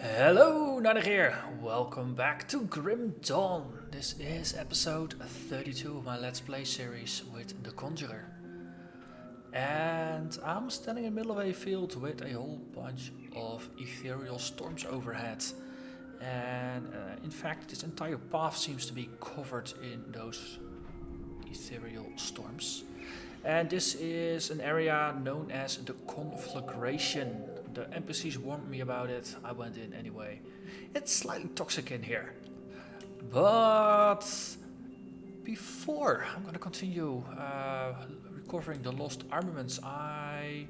Hello, Narnach here. Welcome back to Grim Dawn. This is episode 32 of my Let's Play series with The Conjurer. And I'm standing in the middle of a field with a whole bunch of ethereal storms overhead. And in fact, this entire path seems to be covered in those ethereal storms. And this is an area known as the Conflagration. The NPCs warned me about it, I went in anyway. It's slightly toxic in here. But before I'm gonna continue recovering the lost armaments, I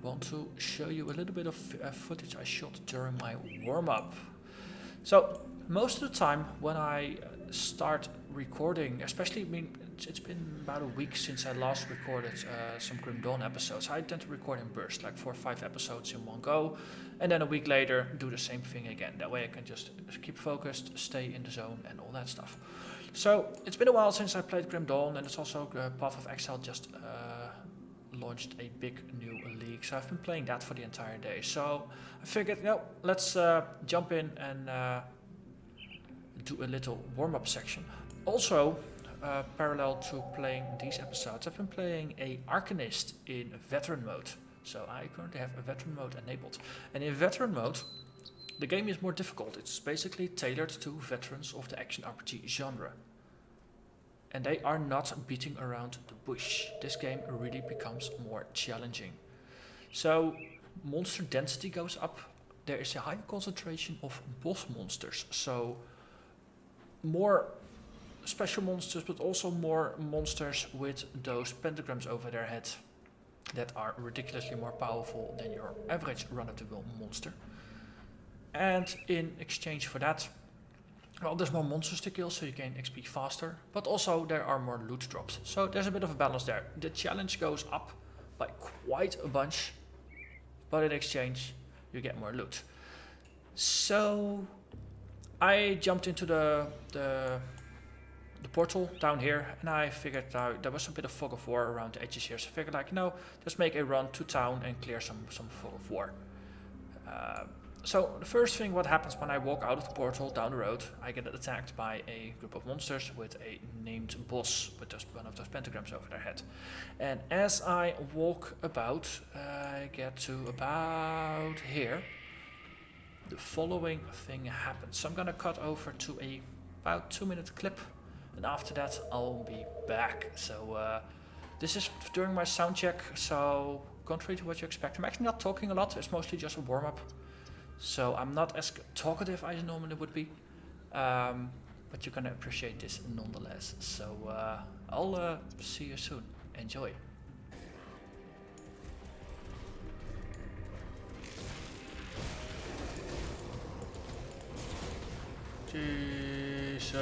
want to show you a little bit of footage I shot during my warm-up. So most of the time when I start recording, especially it's been about a week since I last recorded some Grim Dawn episodes. I tend to record in bursts, like 4 or 5 episodes in one go, and then a week later do the same thing again. That way I can just keep focused, stay in the zone and all that stuff. So it's been a while since I played Grim Dawn, and it's also Path of Exile just launched a big new league, so I've been playing that for the entire day. So I figured, let's jump in and do a little warm-up section. Also, parallel to playing these episodes, I've been playing a Arcanist in veteran mode. So I currently have a veteran mode enabled. And in veteran mode, the game is more difficult. It's basically tailored to veterans of the action RPG genre. And they are not beating around the bush. This game really becomes more challenging. So monster density goes up. There is a high concentration of boss monsters. So more special monsters, but also more monsters with those pentagrams over their head that are ridiculously more powerful than your average run-of-the-mill monster. And in exchange for that, well, there's more monsters to kill, so you gain XP faster, but also there are more loot drops. So there's a bit of a balance there. The challenge goes up by quite a bunch, but in exchange you get more loot. So I jumped into the portal down here, and I figured there was a bit of fog of war around the edges here, so I figured just make a run to town and clear some fog of war. So the first thing what happens when I walk out of the portal down the road, I get attacked by a group of monsters with a named boss with one of those pentagrams over their head. And as I walk about, I get to about here. The following thing happens. So I'm gonna cut over to a about 2-minute clip, and after that I'll be back. So this is during my sound check, so contrary to what you expect, I'm actually not talking a lot. It's mostly just a warm-up, so I'm not as talkative as I normally would be, but you're gonna appreciate this nonetheless. So I'll see you soon. Enjoy. Jesus.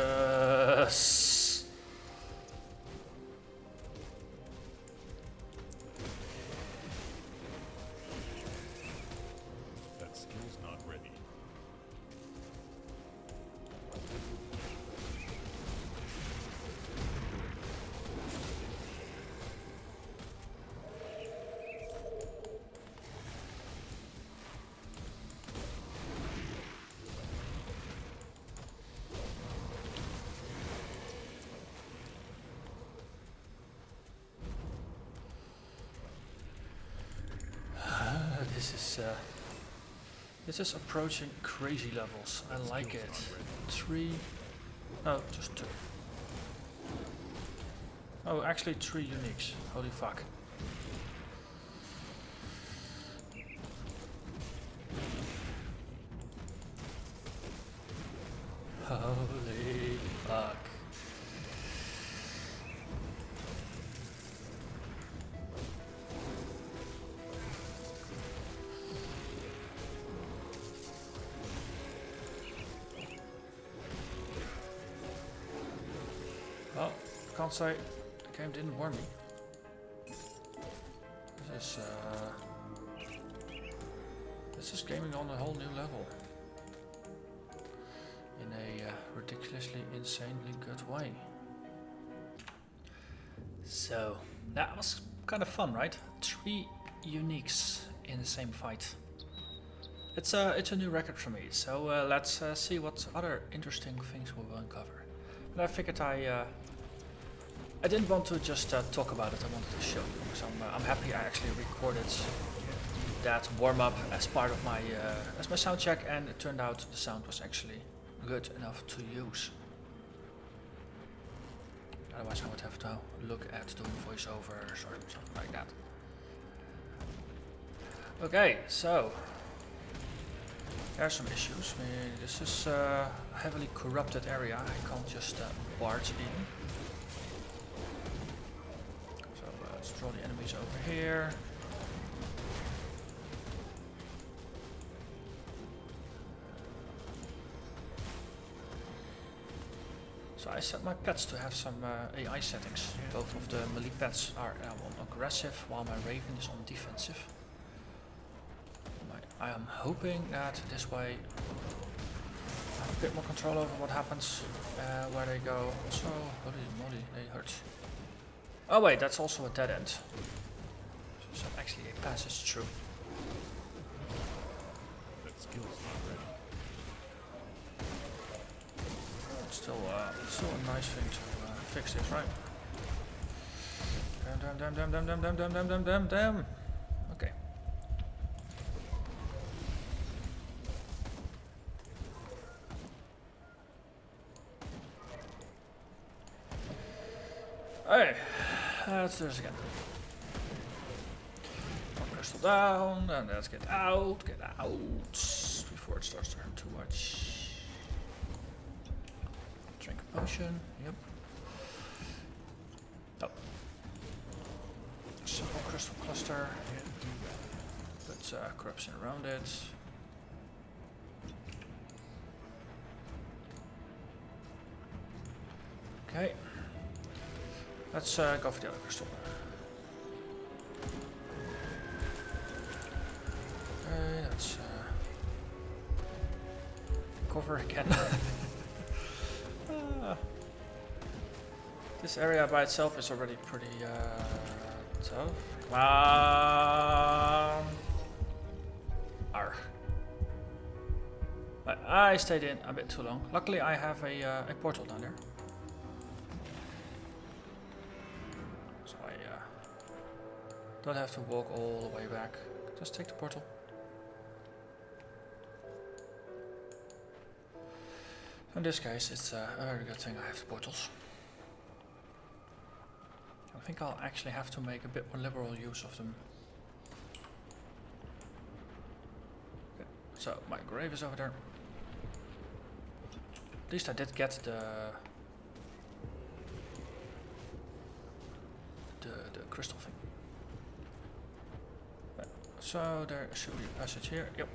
That skill's not ready. This is approaching crazy levels. I like it. 3, no, just 2. Oh, actually 3 uniques. Holy fuck. Holy fuck. Well, I can't say the game didn't warn me. This is gaming on a whole new level. In a ridiculously, insanely good way. So, that was kind of fun, right? 3 uniques in the same fight. it's a new record for me. So let's see what other interesting things we will uncover. And I figured I didn't want to just talk about it. I wanted to show you. So I'm happy I actually recorded that warm up as part of my as my sound check, and it turned out the sound was actually good enough to use. Otherwise I would have to look at doing voiceovers or something like that. Okay, so there are some issues. This is a heavily corrupted area. I can't just barge in. So let's draw the enemies over here. So I set my pets to have some AI settings. Both of the melee pets are on aggressive, while my Raven is on defensive. I am hoping that this way I have a bit more control over what happens, where they go. Also, holy moly, they hurt. Oh wait, that's also a dead end. So actually it passes through. That skill's not ready. It's still a nice thing to fix this, right? Damn. Okay. Alright, let's do this again. One crystal down, and let's get out, before it starts to hurt too much. Drink a potion, yep. Oh. Simple crystal cluster, put corruption around it. Okay. Let's go for the other crystal. Okay, let's cover again. This area by itself is already pretty tough. Come on! Arg. But I stayed in a bit too long. Luckily I have a portal down there. Don't have to walk all the way back. Just take the portal. In this case, it's a very good thing I have the portals. I think I'll actually have to make a bit more liberal use of them. Okay. So my grave is over there. At least I did get the crystal thing. So there should be a passage here. Yep.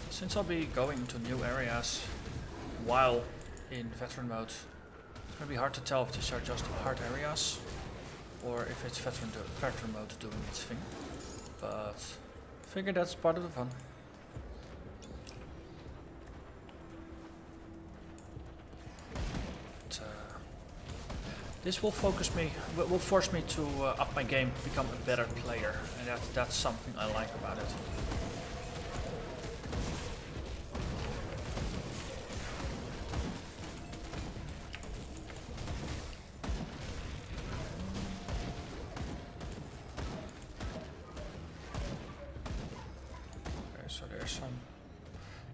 Since I'll be going to new areas while in veteran mode, it's going to be hard to tell if these are just hard areas or if it's veteran mode doing its thing. But I figure that's part of the fun. This will force me to up my game, become a better player, and that's something I like about it. Okay, so there's some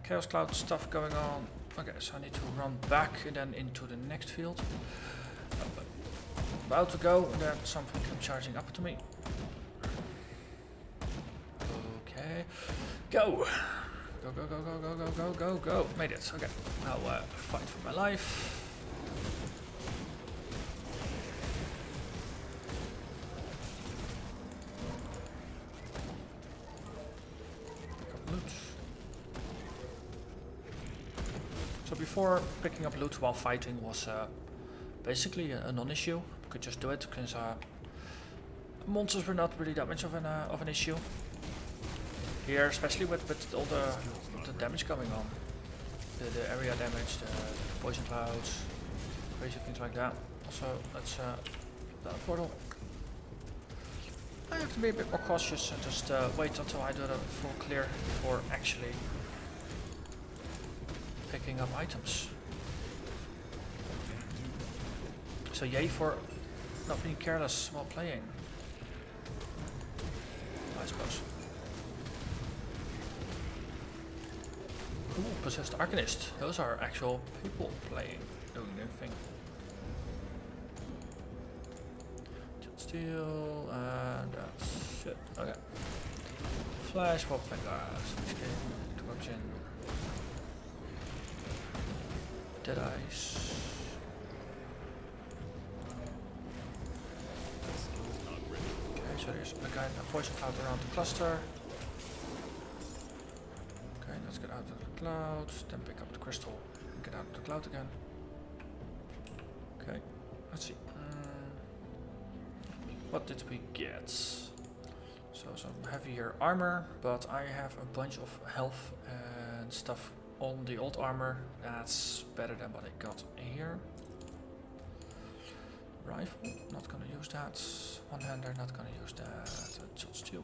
Chaos Cloud stuff going on. Okay, so I need to run back and then into the next field. About to go, and then something came charging up to me. Okay, go! Go! Made it. Okay, now fight for my life. Pick up loot. So before picking up loot while fighting was basically a non-issue. Could just do it because monsters were not really that much of an issue here, especially with all the damage going on, the area damage, the poison clouds, crazy things like that. Also, let's that portal. I have to be a bit more cautious and just wait until I do the full clear before actually picking up items. So yay for not being careless while playing, I suppose. Ooh, possessed Arcanist. Those are actual people playing, doing their thing. Steel, and that's it. Okay. Flash, pop fingers, interruption. Dead eyes. Okay, so there's again a poison cloud around the cluster. Okay, let's get out of the cloud, then pick up the crystal and get out of the cloud again. Okay, let's see. What did we get? So some heavier armor, but I have a bunch of health and stuff on the old armor. That's better than what I got here. Rifle, not gonna use that. One-hander, not gonna use that. Shot steel.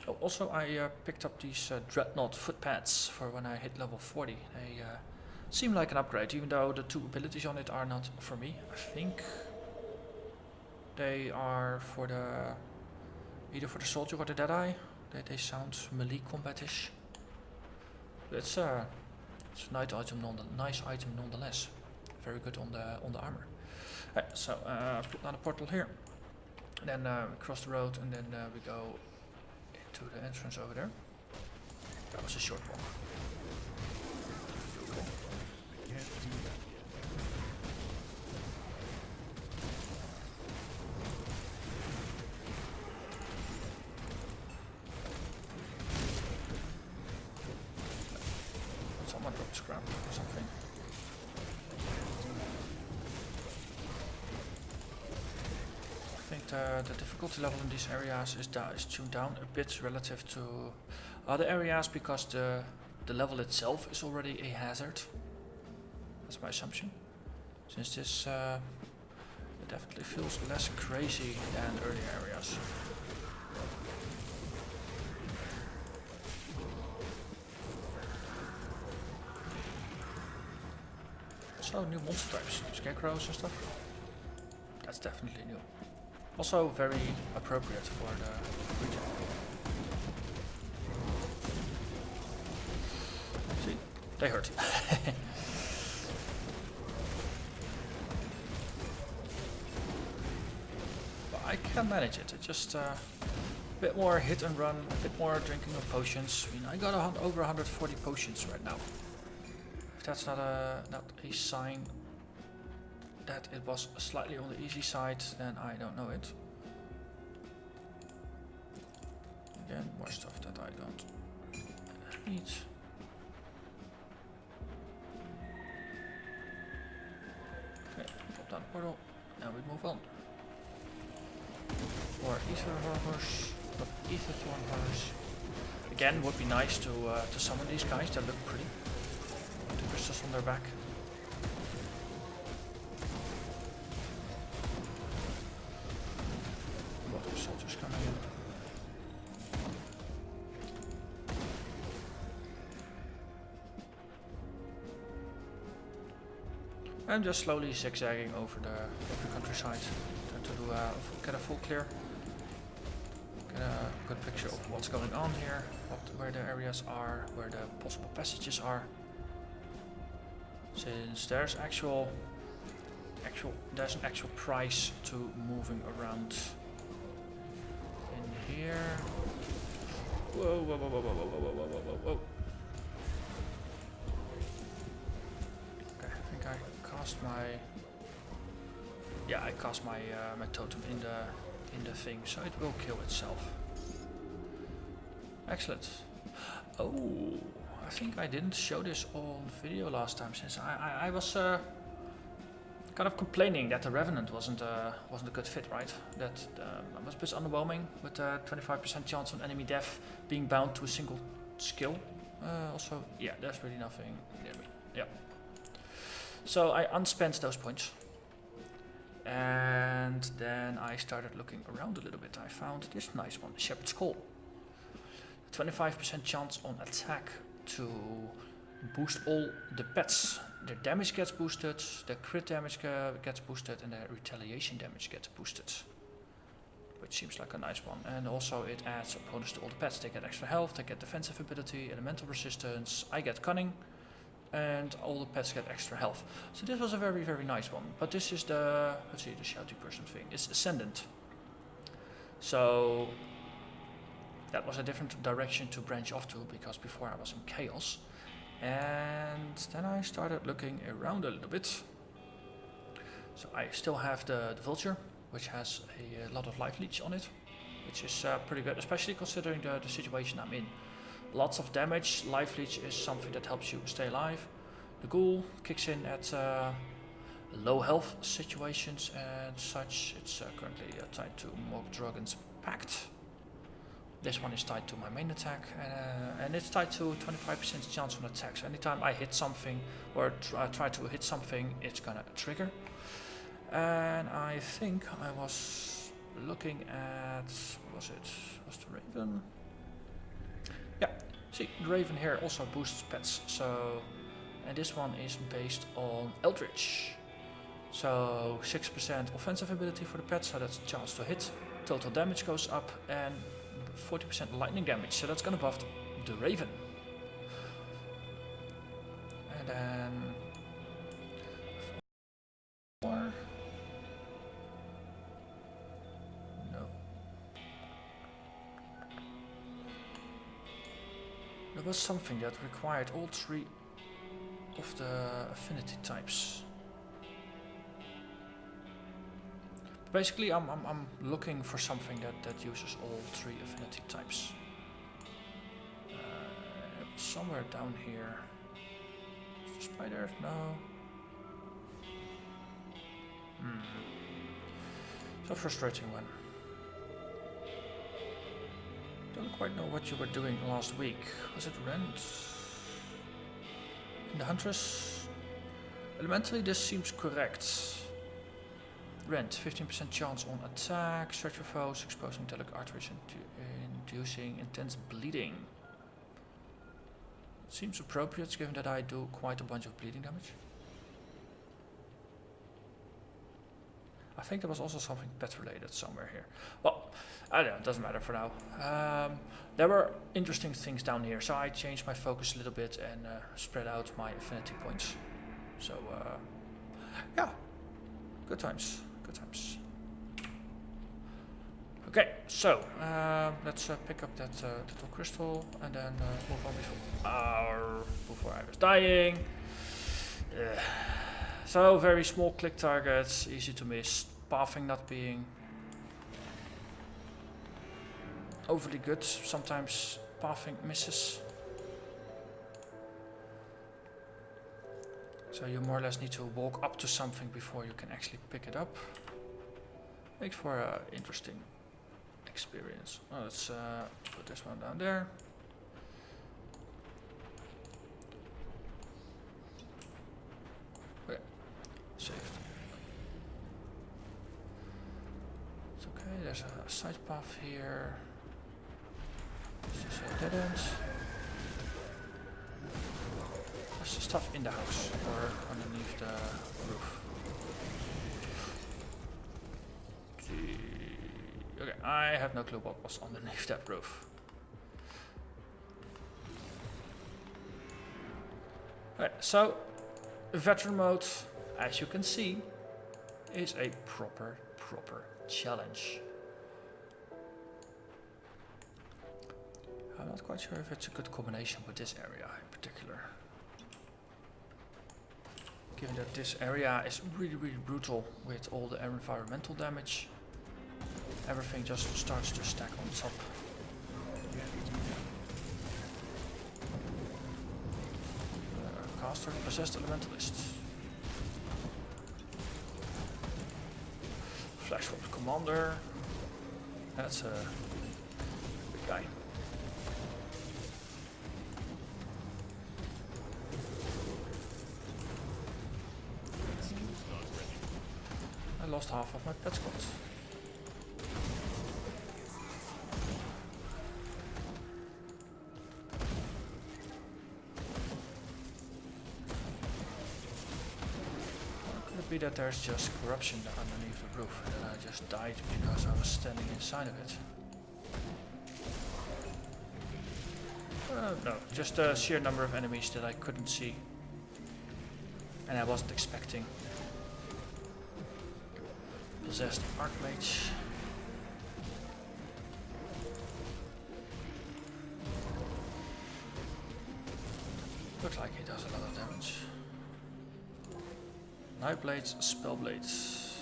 Oh, also I picked up these Dreadnought foot pads for when I hit level 40. They seem like an upgrade, even though the two abilities on it are not for me. I think they are for the either for the soldier or the Deadeye. They sound melee combatish. It's a nice item nonetheless. Very good on the armor. Right, so put down a portal here, and then we cross the road, and then we go into the entrance over there. That was a short walk. Cool. I can't do that yet. Someone dropped scrap or something. I think the difficulty level in these areas is tuned down a bit relative to other areas because the level itself is already a hazard. That's my assumption. Since this it definitely feels less crazy than earlier areas. Also new monster types, scarecrows and stuff. That's definitely new. Also very appropriate for the region. See, they hurt. But I can manage it. It's just a bit more hit and run, a bit more drinking of potions. I mean, I got over 140 potions right now. If that's not a sign that it was slightly on the easy side, then I don't know it. Again, more stuff that I don't need. Okay, pop down the portal, and we move on. More ether horrors, ether-thorn horrors. Again, would be nice to summon these guys. They look pretty. The crystals on their back. Soldiers coming in. I'm just slowly zigzagging over the countryside to do get a full clear, get a good picture of what's going on here, where the areas are, where the possible passages are. Since there's an actual price to moving around. Here. Whoa, whoa, whoa, whoa, whoa, whoa, whoa, whoa, whoa, whoa. Okay, I think I cast my. Yeah, I cast my my totem in the thing, so it will kill itself. Excellent. Oh, I think I didn't show this on video last time, since I was kind of complaining that the Revenant wasn't a good fit, right? That was a bit underwhelming with 25% chance on enemy death being bound to a single skill. Also, yeah, there's really nothing near me. Yeah. So I unspent those points. And then I started looking around a little bit. I found this nice one, Shepherd's Call. 25% chance on attack to boost all the pets. Their damage gets boosted, their crit damage gets boosted, and their retaliation damage gets boosted. Which seems like a nice one. And also it adds a bonus to all the pets. They get extra health, they get defensive ability, elemental resistance, I get cunning, and all the pets get extra health. So this was a very, very nice one. But this is the, let's see, the shouty person thing. It's Ascendant. So that was a different direction to branch off to, because before I was in Chaos. And then I started looking around a little bit. So I still have the Vulture, which has a lot of life leech on it, which is pretty good, especially considering the situation I'm in. Lots of damage, life leech is something that helps you stay alive. The Ghoul kicks in at low health situations and such. It's currently tied to Morg Dragon's Pact. This one is tied to my main attack, and it's tied to 25% chance on attack. So anytime I hit something or try to hit something, it's gonna trigger. And I think I was looking at, what was it? Was the Raven? Yeah, see, the Raven here also boosts pets. So, and this one is based on Eldritch. So 6% offensive ability for the pet, so that's a chance to hit. Total damage goes up, and 40% lightning damage, so that's gonna buff the Raven. And then no. There was something that required all 3 of the affinity types. Basically, I'm looking for something that uses all 3 affinity types. Somewhere down here. Is the spider? No. So frustrating one. Don't quite know what you were doing last week. Was it Rent? In the Huntress? Elementally, this seems correct. Rent, 15% chance on attack, search for foes, exposing telic arteries and inducing intense bleeding. It seems appropriate given that I do quite a bunch of bleeding damage. I think there was also something pet related somewhere here. Well, I don't know, it doesn't matter for now. There were interesting things down here, so I changed my focus a little bit and spread out my affinity points. So, yeah, good times. Good times. Okay, so let's pick up that little crystal and then move on before I was dying. So very small click targets, easy to miss. Pathing not being overly good. Sometimes pathing misses. So you more or less need to walk up to something before you can actually pick it up. Makes for an interesting experience. Oh, let's put this one down there. Okay, saved. It's okay, there's a side path here. This is a dead end. There's stuff in the house or underneath the roof. Okay, I have no clue what was underneath that roof. Alright, so veteran mode, as you can see, is a proper challenge. I'm not quite sure if it's a good combination with this area in particular. Given that this area is really brutal with all the environmental damage, everything just starts to stack on top. Caster, possessed elementalist. Flash Swap commander. That's a big guy. I lost half of my pet squad. Could it be that there's just corruption underneath the roof and that I just died because I was standing inside of it? No, just a sheer number of enemies that I couldn't see and I wasn't expecting. Possessed Archmage. Looks like he does a lot of damage. Nightblades, Spellblades.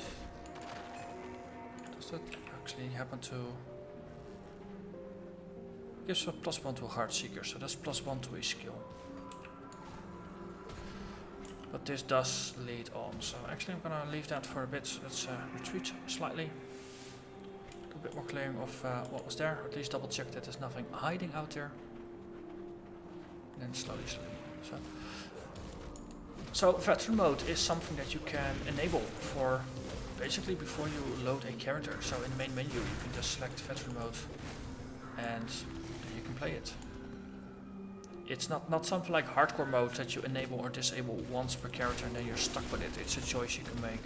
Does that actually happen to... Gives a +1 to a Heartseeker, so that's +1 to his skill. But this does lead on, so actually I'm gonna leave that for a bit. Let's retreat slightly. Do a bit more clearing of what was there. At least double check that there's nothing hiding out there. And then slowly. So veteran mode is something that you can enable for basically before you load a character. So in the main menu you can just select veteran mode and you can play it. It's not something like hardcore mode that you enable or disable once per character and then you're stuck with it. It's a choice you can make.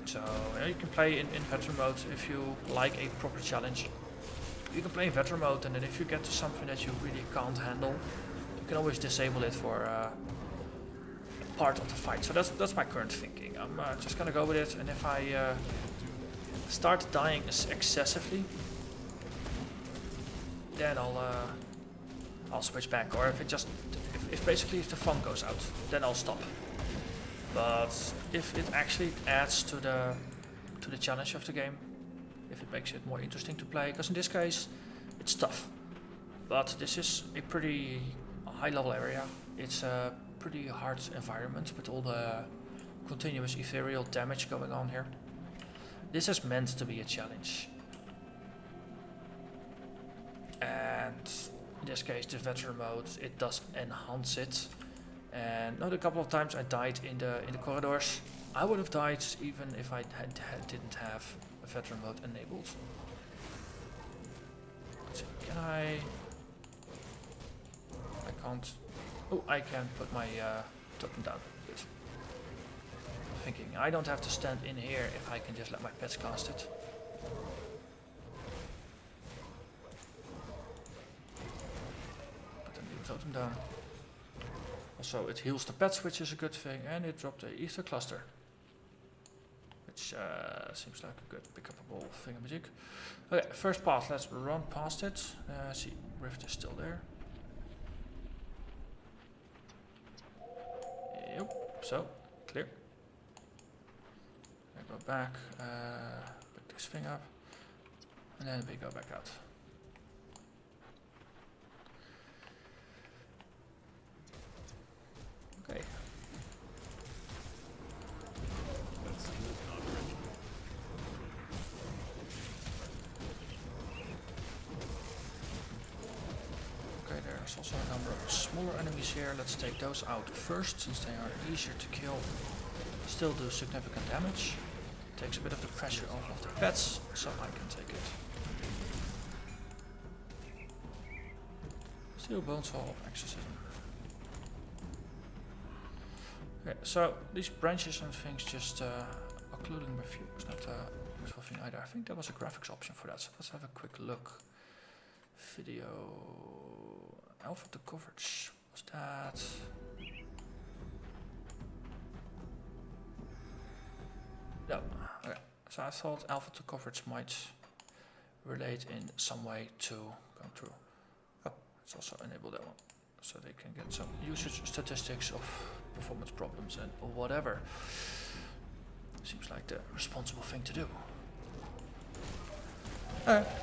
So you can play in veteran mode if you like a proper challenge. You can play in veteran mode, and then if you get to something that you really can't handle, you can always disable it for part of the fight. So that's my current thinking. I'm just gonna go with it, and if I start dying excessively, then I'll switch back. Or if basically the fun goes out, then I'll stop. But if it actually adds to the challenge of the game, if it makes it more interesting to play, because in this case it's tough, but this is a pretty high level area. It's a pretty hard environment with all the continuous ethereal damage going on here. This is meant to be a challenge, and in this case the veteran mode, it does enhance it. And not a couple of times I died in the corridors. I would have died even if I didn't have a veteran mode enabled. Let's see, can I can't. Oh, I can put my token down. Good. Thinking I don't have to stand in here if I can just let my pets cast it. Put the new totem down. Also, it heals the pets, which is a good thing, and it dropped a ether cluster, which seems like a good pickupable thingamajig. Okay, first path, let's run past it. See, Rift is still there. Yep, so, clear. I go back, pick this thing up, and then we go back out. Okay. Okay, there's also a number of smaller enemies here. Let's take those out first, since they are easier to kill. Still do significant damage. Takes a bit of the pressure off of the pets, so I can take it. Steel Bonesaw of Exorcism. Okay, so these branches and things, just occluding review was not a useful thing either. I think there was a graphics option for that, so let's have a quick look. Video alpha to coverage, was that? No, okay. So I thought alpha to coverage might relate in some way to come through. Oh, let's also enable that one, so they can get some usage statistics of performance problems and whatever. Seems like the responsible thing to do.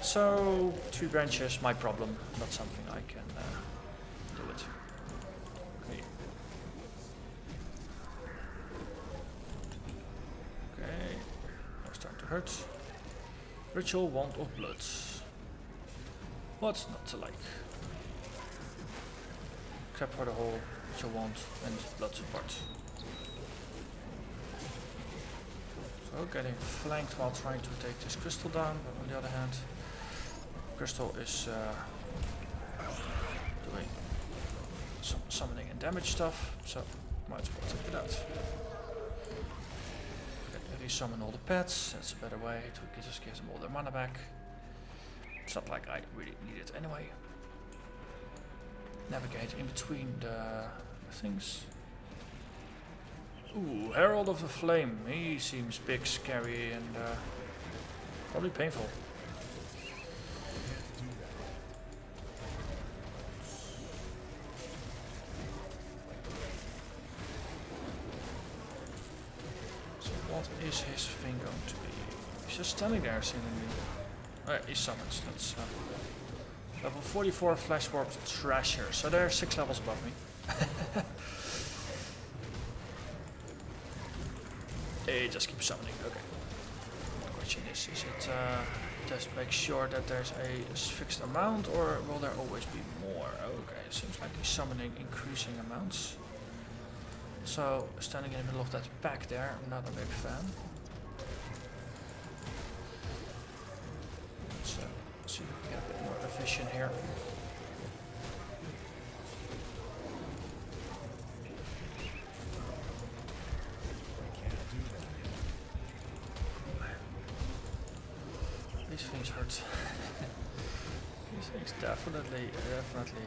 So 3 branches, my problem, not something I can do it. Okay. Okay, now starting to hurt. Ritual Wand of Blood. What's not to like? Except for the whole Ritual Wand and blood support. So getting flanked while trying to take this crystal down, but on the other hand, crystal is doing some summoning and damage stuff, so might as well take it out. Okay, resummon all the pets, that's a better way to just give them all their mana back. It's not like I really need it anyway. Navigate in between the things. Ooh, Herald of the Flame. He seems big, scary, and probably painful. So what is his thing going to be? He's just standing there seemingly. He summons. That's level 44 Flash Warp Thrasher. So they're 6 levels above me. They just keep summoning. Okay. The question is it just make sure that there's a fixed amount, or will there always be more? Okay, it seems like he's summoning increasing amounts. So standing in the middle of that pack there, I'm not a big fan. Let's see if we can get a bit more efficient here. These things hurt. These things definitely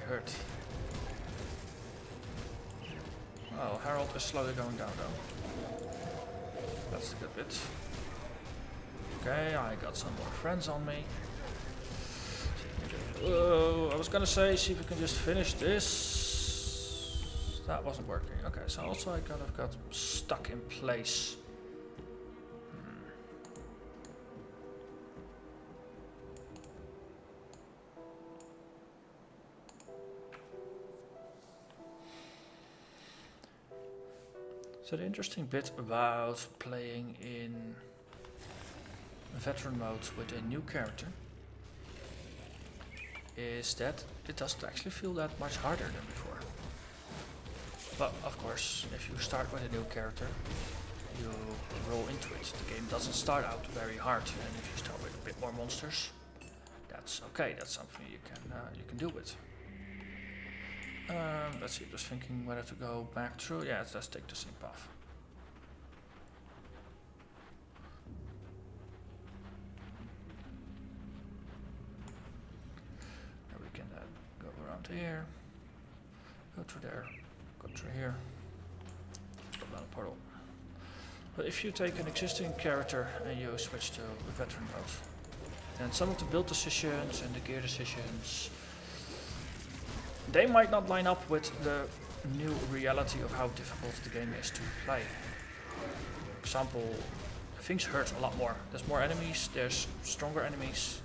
hurt. Oh, Herald is slowly going down though. That's a good bit. Okay, I got some more friends on me. I was gonna say, see if we can just finish this. That wasn't working. Okay, so also I kind of got stuck in place. So the interesting bit about playing in veteran mode with a new character is that it doesn't actually feel that much harder than before. But of course, if you start with a new character, you roll into it. The game doesn't start out very hard, and if you start with a bit more monsters, that's okay. That's something you can deal with. Let's see. Just thinking whether to go back through. Yeah, let's take the same path. Here, go through there, go through here, drop down a portal. But if you take an existing character and you switch to a veteran mode, then some of the build decisions and the gear decisions, they might not line up with the new reality of how difficult the game is to play. For example, things hurt a lot more. There's more enemies, there's stronger enemies,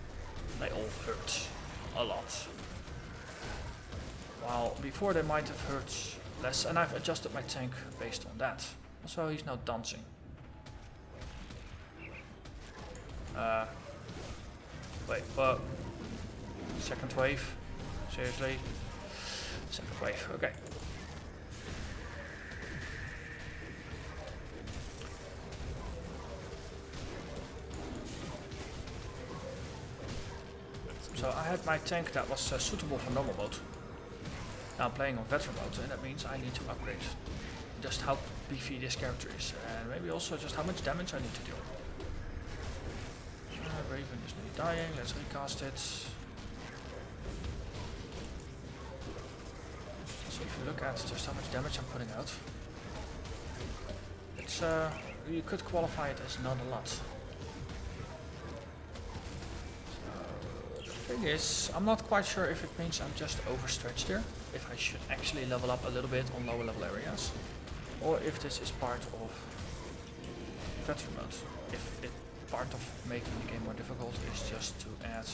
they all hurt a lot. While before they might have hurt less, and I've adjusted my tank based on that. So he's now dancing. Wait, what? Second wave? Seriously? Second wave, okay. So I had my tank that was suitable for normal mode. Now I'm playing on veteran mode, and that means I need to upgrade just how beefy this character is, and maybe also just how much damage I need to deal. Raven is nearly dying, let's recast it. So if you look at just how much damage I'm putting out, it's you could qualify it as not a lot. The thing is, I'm not quite sure if it means I'm just overstretched here, if I should actually level up a little bit on lower level areas, or if this is part of veteran mode. If part of making the game more difficult is just to add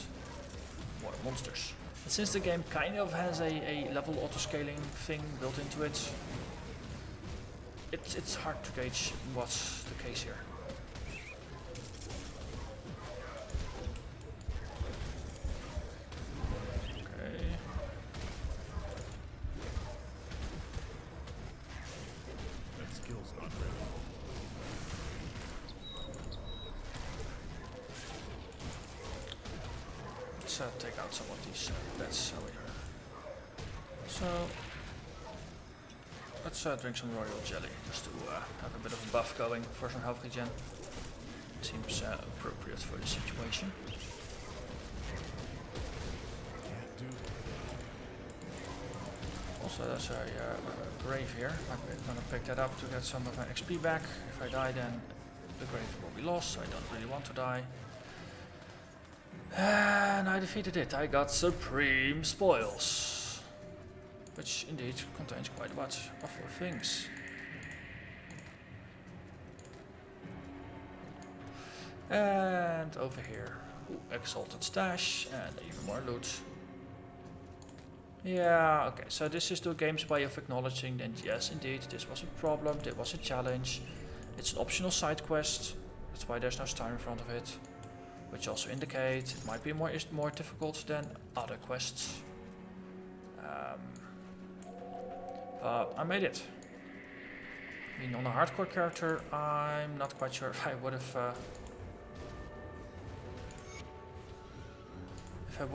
more monsters. And since the game kind of has a level auto-scaling thing built into it, it's hard to gauge what's the case here. let's take out some of these bets over here. So let's drink some royal jelly just to have a bit of a buff going for some health regen. Seems appropriate for the situation. Can't do that. Also, there's a grave here. I'm gonna pick that up to get some of my XP back. If I die, then the grave will be lost, so I don't really want to die. And I defeated it. I got Supreme Spoils, which indeed contains quite a bunch of things. And over here, Exalted Stash, and even more loot. Yeah, okay, so this is the game's way of acknowledging that yes, indeed, this was a problem, this was a challenge. It's an optional side quest, that's why there's no star in front of it. Which also indicates it might be more difficult than other quests. I made it. I mean, on a hardcore character, I'm not quite sure if I would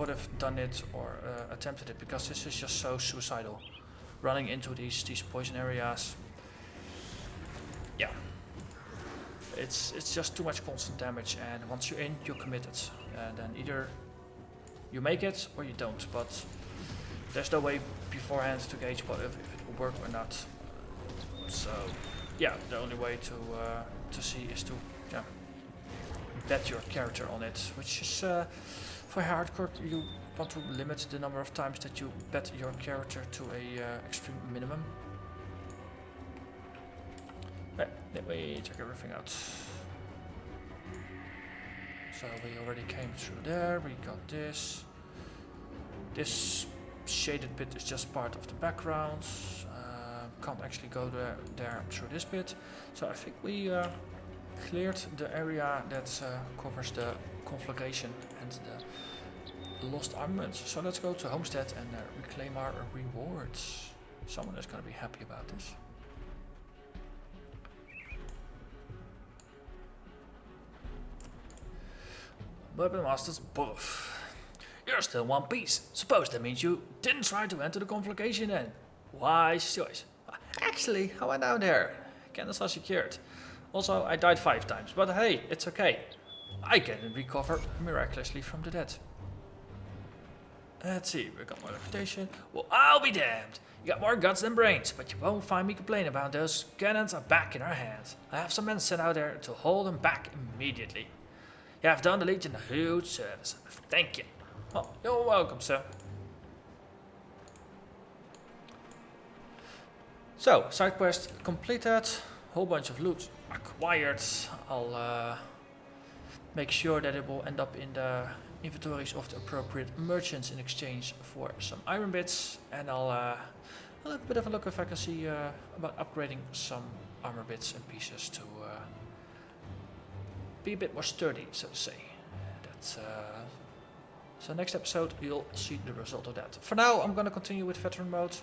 have done it or attempted it, because this is just so suicidal. Running into these poison areas. Yeah. It's just too much constant damage, and once you're in, you're committed. And then either you make it or you don't, but there's no way beforehand to gauge if it will work or not. So yeah, the only way to see is to bet your character on it, which is for hardcore you want to limit the number of times that you bet your character to a extreme minimum. Let me check everything out. So we already came through there, we got this. This shaded bit is just part of the background. Can't actually go there through this bit. So I think we cleared the area that covers the Conflagration and the lost armaments. So let's go to Homestead and reclaim our rewards. Someone is going to be happy about this. Weapon Master's buff. You're still in one piece. Suppose that means you didn't try to enter the Conflagration then. Wise choice. Actually, I went down there. Cannons are secured. Also, I died 5 times, but hey, it's okay. I can recover miraculously from the dead. Let's see, we got more reputation. Well, I'll be damned. You got more guts than brains, but you won't find me complaining about those. Cannons are back in our hands. I have some men sent out there to hold them back immediately. You have done the Legion a huge service. Thank you. Well, you're welcome, sir. So, side quest completed. Whole bunch of loot acquired. I'll make sure that it will end up in the inventories of the appropriate merchants in exchange for some iron bits. And I'll have a bit of a look if I can see about upgrading some armor bits and pieces to be a bit more sturdy, so to say. That's, so next episode you'll see the result of that. For now I'm going to continue with veteran mode.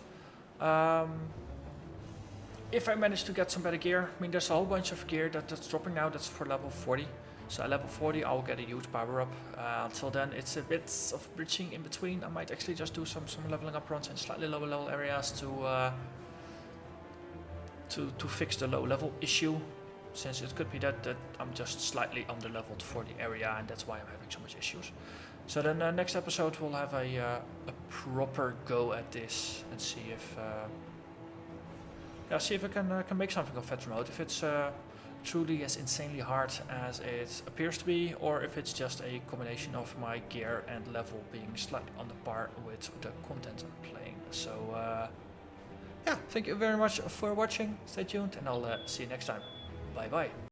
If I manage to get some better gear, I mean there's a whole bunch of gear that's dropping now that's for level 40. So at level 40 I'll get a huge power up. Until then it's a bit of bridging in between. I might actually just do some leveling up runs in slightly lower level areas to fix the low level issue. Since it could be that I'm just slightly underleveled for the area and that's why I'm having so much issues. So then next episode we'll have a proper go at this and see if I can make something of veteran mode. If it's truly as insanely hard as it appears to be, or if it's just a combination of my gear and level being slightly on the par with the content I'm playing. So yeah, thank you very much for watching. Stay tuned and I'll see you next time. Bye bye.